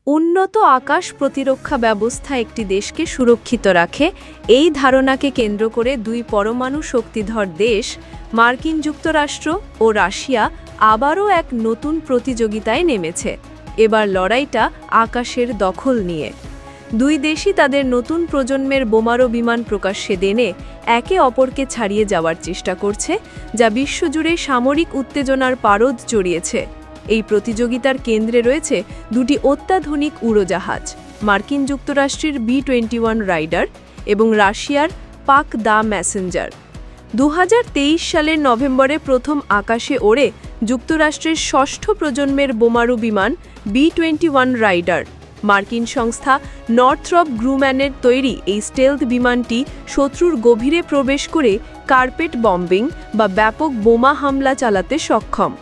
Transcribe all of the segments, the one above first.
উন্নত আকাশ প্রতিরক্ষা ব্যবস্থা একটি দেশকে সুরক্ষিত রাখে, এই ধারণাকে কেন্দ্র করে দুই পরমাণু শক্তিধর দেশ মার্কিন যুক্তরাষ্ট্র ও রাশিয়া আবারও এক নতুন প্রতিযোগিতায় নেমেছে। এবার লড়াইটা আকাশের দখল নিয়ে। দুই দেশই তাদের নতুন প্রজন্মের বোমারু বিমান প্রকাশ্যে এনে একে অপরকে ছাড়িয়ে যাওয়ার চেষ্টা করছে, যা বিশ্বজুড়ে সামরিক উত্তেজনার পারদ জড়িয়েছে। এই প্রতিযোগিতার কেন্দ্রে রয়েছে দুটি অত্যাধুনিক উড়োজাহাজ, মার্কিন যুক্তরাষ্ট্রের B-21 রাইডার এবং রাশিয়ার পাক-দা মেসেঞ্জার। 2023 সালের নভেম্বরে প্রথম আকাশে ওড়ে যুক্তরাষ্ট্রের ষষ্ঠ প্রজন্মের বোমারু বিমান B-21 রাইডার। মার্কিন সংস্থা নর্থ্রপ গ্রুম্যানের তৈরি এই স্টেলথ বিমানটি শত্রুর গভীরে প্রবেশ করে কার্পেট বম্বিং বা ব্যাপক বোমা হামলা চালাতে সক্ষম।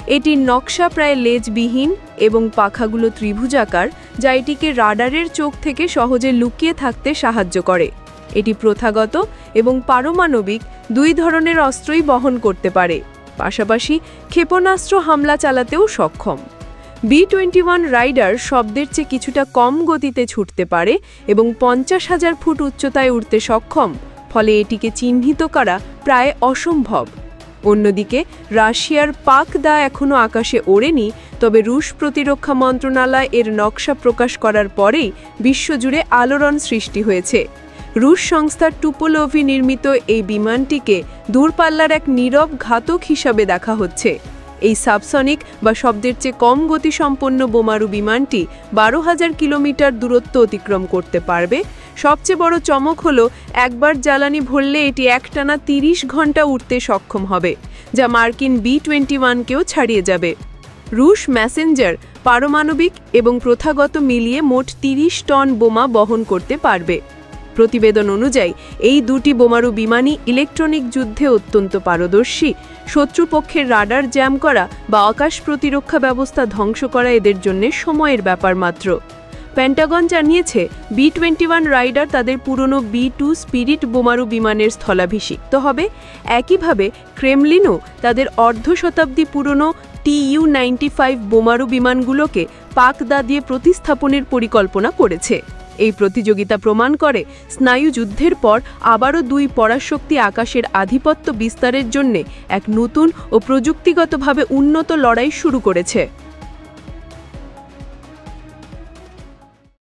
এটির নকশা প্রায় লেজবিহীন এবং পাখাগুলো ত্রিভুজাকার, যা এটিকে রাডারের চোখ থেকে সহজে লুকিয়ে থাকতে সাহায্য করে। এটি প্রথাগত এবং পারমাণবিক দুই ধরনের অস্ত্রই বহন করতে পারে, পাশাপাশি ক্ষেপণাস্ত্র হামলা চালাতেও সক্ষম। B-21 রাইডার শব্দের চেয়ে কিছুটা কম গতিতে ছুটতে পারে এবং 50,000 ফুট উচ্চতায় উঠতে সক্ষম, ফলে এটিকে চিহ্নিত করা প্রায় অসম্ভব। অন্যদিকে রাশিয়ার পাক-দা এখনও আকাশে ওড়েনি, তবে রুশ প্রতিরক্ষা মন্ত্রণালয় এর নকশা প্রকাশ করার পরেই বিশ্বজুড়ে আলোড়ন সৃষ্টি হয়েছে। রুশ সংস্থা টুপোলোভি নির্মিত এই বিমানটিকে দূরপাল্লার এক নীরব ঘাতক হিসাবে দেখা হচ্ছে। এই সাবসনিক বা শব্দের চেয়ে কম গতিসম্পন্ন বোমারু বিমানটি 12,000 কিলোমিটার দূরত্ব অতিক্রম করতে পারবে। সবচেয়ে বড় চমক হলো, একবার জ্বালানি ভরলে এটি একটানা 30 ঘন্টা উঠতে সক্ষম হবে, যা মার্কিন B-21কেও ছাড়িয়ে যাবে। রুশ মেসেঞ্জার পারমাণবিক এবং প্রথাগত মিলিয়ে মোট 30 টন বোমা বহন করতে পারবে। প্রতিবেদন অনুযায়ী এই দুটি বোমারু বিমানই ইলেকট্রনিক যুদ্ধে অত্যন্ত পারদর্শী। শত্রুপক্ষের রাডার জ্যাম করা বা আকাশ প্রতিরক্ষা ব্যবস্থা ধ্বংস করা এদের জন্য সময়ের ব্যাপার মাত্র। পেন্টাগন জানিয়েছে, B-21 রাইডার তাদের পুরনো B-2 স্পিরিট বোমারু বিমানের স্থলাভিষিক্ত হবে। একইভাবে ক্রেমলিনও তাদের অর্ধশতাব্দী পুরনো Tu-95 বোমারু বিমানগুলোকে পাক-দা দিয়ে প্রতিস্থাপনের পরিকল্পনা করেছে। এই প্রতিযোগিতা প্রমাণ করে, স্নায়ুযুদ্ধের পর আবারও দুই পরাশক্তি আকাশের আধিপত্য বিস্তারের জন্য এক নতুন ও প্রযুক্তিগতভাবে উন্নত লড়াই শুরু করেছে।